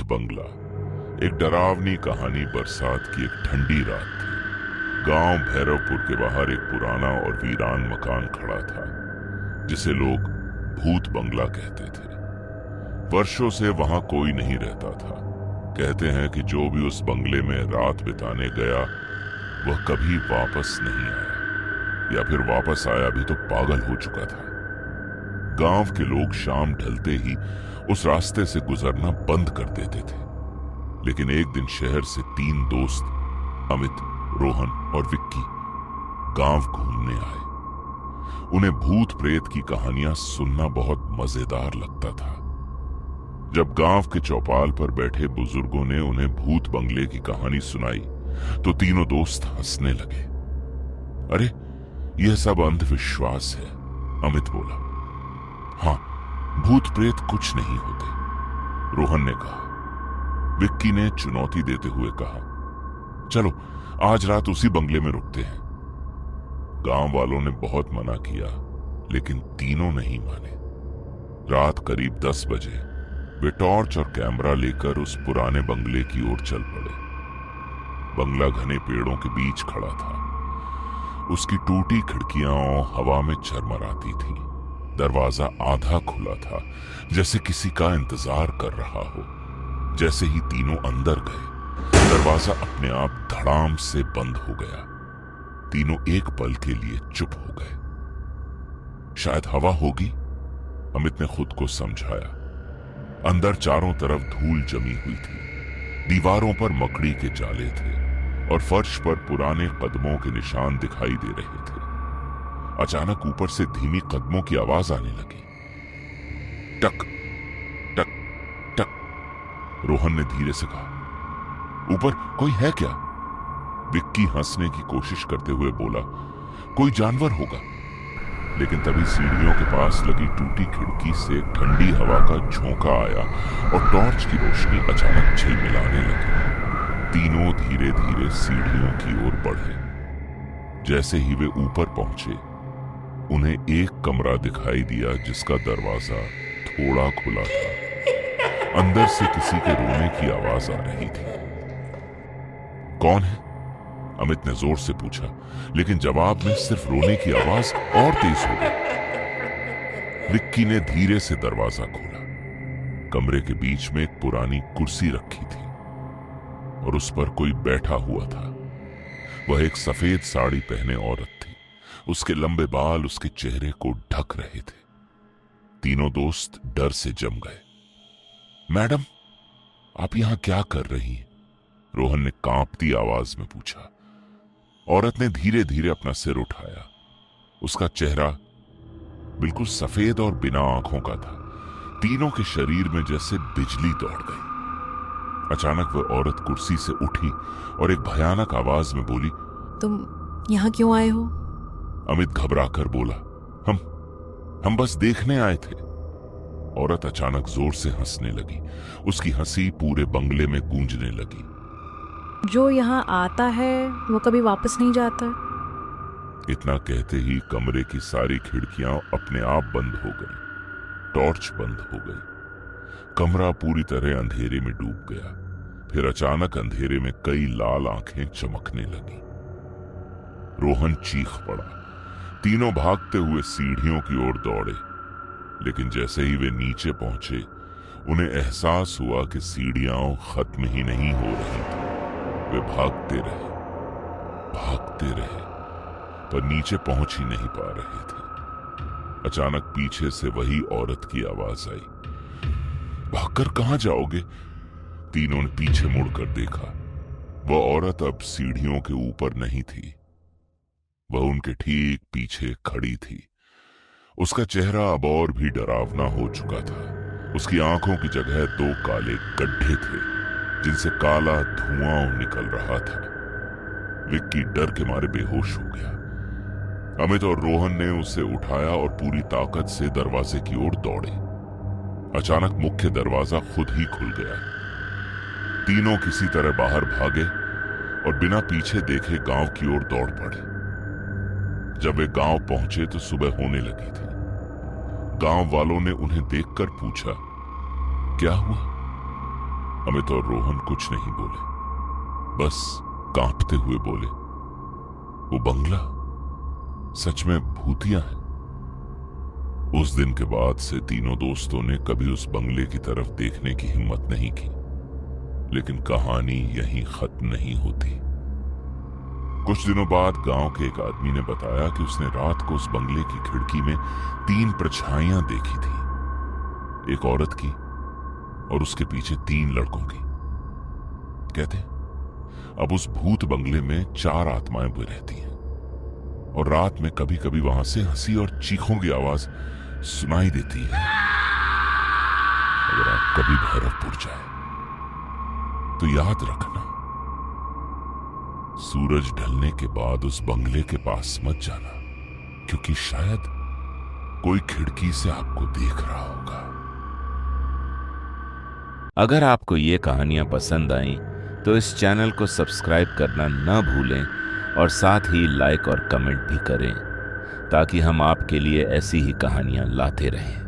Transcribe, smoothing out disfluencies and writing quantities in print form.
बंगला। एक डरावनी कहानी। बरसात की एक ठंडी रात थी। गांव भैरवपुर के बाहर एक पुराना और वीरान मकान खड़ा था, जिसे लोग भूत बंगला कहते थे। वर्षों से वहां कोई नहीं रहता था। कहते हैं कि जो भी उस बंगले में रात बिताने गया वह कभी वापस नहीं आया, या फिर वापस आया भी तो पागल हो चुका था। गांव के लोग शाम ढलते ही उस रास्ते से गुजरना बंद कर देते थे। लेकिन एक दिन शहर से 3 दोस्त, अमित, रोहन और विक्की, गांव घूमने आए। उन्हें भूत प्रेत की कहानियां सुनना बहुत मजेदार लगता था। जब गांव के चौपाल पर बैठे बुजुर्गों ने उन्हें भूत बंगले की कहानी सुनाई तो तीनों दोस्त हंसने लगे। अरे, यह सब अंधविश्वास है, अमित बोला। हाँ, भूत प्रेत कुछ नहीं होते, रोहन ने कहा। विक्की ने चुनौती देते हुए कहा, चलो आज रात उसी बंगले में रुकते हैं। गांव वालों ने बहुत मना किया, लेकिन तीनों नहीं माने। रात करीब 10 बजे वे टॉर्च और कैमरा लेकर उस पुराने बंगले की ओर चल पड़े। बंगला घने पेड़ों के बीच खड़ा था। उसकी टूटी खिड़कियां हवा में चरमराती थी। दरवाजा आधा खुला था, जैसे किसी का इंतजार कर रहा हो। जैसे ही तीनों अंदर गए, दरवाजा अपने आप धड़ाम से बंद हो गया। तीनों एक पल के लिए चुप हो गए। शायद हवा होगी, अमित ने खुद को समझाया। अंदर चारों तरफ धूल जमी हुई थी। दीवारों पर मकड़ी के जाले थे और फर्श पर पुराने कदमों के निशान दिखाई दे रहे थे। अचानक ऊपर से धीमी कदमों की आवाज आने लगी। टक टक टक, रोहन ने धीरे से कहा। ऊपर कोई है क्या? विक्की हंसने की कोशिश करते हुए बोला, कोई जानवर होगा। लेकिन तभी सीढ़ियों के पास लगी टूटी खिड़की से ठंडी हवा का झोंका आया और टॉर्च की रोशनी अचानक झिलमिलाने लगी। तीनों धीरे धीरे सीढ़ियों की ओर बढ़े। जैसे ही वे ऊपर पहुंचे, उन्हें एक कमरा दिखाई दिया जिसका दरवाजा थोड़ा खुला था। अंदर से किसी के रोने की आवाज आ रही थी। कौन है? अमित ने जोर से पूछा, लेकिन जवाब में सिर्फ रोने की आवाज और तेज हो गई। विक्की ने धीरे से दरवाजा खोला। कमरे के बीच में एक पुरानी कुर्सी रखी थी और उस पर कोई बैठा हुआ था। वह एक सफेद साड़ी पहने औरत थी। उसके लंबे बाल उसके चेहरे को ढक रहे थे। तीनों दोस्त डर से जम गए। मैडम, आप यहां क्या कर रही हैं? रोहन ने कांपती आवाज में पूछा। औरत ने धीरे धीरे अपना सिर उठाया। उसका चेहरा बिल्कुल सफेद और बिना आंखों का था। तीनों के शरीर में जैसे बिजली दौड़ गई। अचानक वह औरत कुर्सी से उठी और एक भयानक आवाज में बोली, तुम यहाँ क्यों आए हो? अमित घबराकर बोला, हम बस देखने आए थे। औरत अचानक जोर से हंसने लगी। उसकी हंसी पूरे बंगले में गूंजने लगी। जो यहाँ आता है वो कभी वापस नहीं जाता। इतना कहते ही कमरे की सारी खिड़कियां अपने आप बंद हो गई। टॉर्च बंद हो गई। कमरा पूरी तरह अंधेरे में डूब गया। फिर अचानक अंधेरे में कई लाल आंखें चमकने लगी। रोहन चीख पड़ा। तीनों भागते हुए सीढ़ियों की ओर दौड़े, लेकिन जैसे ही वे नीचे पहुंचे, उन्हें एहसास हुआ कि सीढ़ियां खत्म ही नहीं हो रही थी। वे भागते रहे, पर नीचे पहुंच ही नहीं पा रहे थे। अचानक पीछे से वही औरत की आवाज आई, भागकर कहां जाओगे? तीनों ने पीछे मुड़कर देखा। वह औरत अब सीढ़ियों के ऊपर नहीं थी। वह उनके ठीक पीछे खड़ी थी। उसका चेहरा अब और भी डरावना हो चुका था। उसकी आंखों की जगह 2 काले गड्ढे थे, जिनसे काला धुआं निकल रहा था। विक्की डर के मारे बेहोश हो गया। अमित और रोहन ने उसे उठाया और पूरी ताकत से दरवाजे की ओर दौड़े। अचानक मुख्य दरवाजा खुद ही खुल गया। तीनों किसी तरह बाहर भागे और बिना पीछे देखे गांव की ओर दौड़ पड़े। जब वे गांव पहुंचे तो सुबह होने लगी थी। गांव वालों ने उन्हें देखकर पूछा, क्या हुआ? अमित और रोहन कुछ नहीं बोले, बस कांपते हुए बोले, वो बंगला सच में भूतिया है। उस दिन के बाद से तीनों दोस्तों ने कभी उस बंगले की तरफ देखने की हिम्मत नहीं की। लेकिन कहानी यहीं खत्म नहीं होती। कुछ दिनों बाद गांव के एक आदमी ने बताया कि उसने रात को उस बंगले की खिड़की में 3 परछाइयां देखी थी, एक औरत की और उसके पीछे 3 लड़कों की। कहते अब उस भूत बंगले में 4 आत्माएं भी रहती हैं और रात में कभी कभी वहां से हंसी और चीखों की आवाज सुनाई देती है। अगर आप कभी भैरवपुर जाए तो याद रखना, सूरज ढलने के बाद उस बंगले के पास मत जाना, क्योंकि शायद कोई खिड़की से आपको देख रहा होगा। अगर आपको ये कहानियां पसंद आईं तो इस चैनल को सब्सक्राइब करना न भूलें और साथ ही लाइक और कमेंट भी करें, ताकि हम आपके लिए ऐसी ही कहानियां लाते रहें।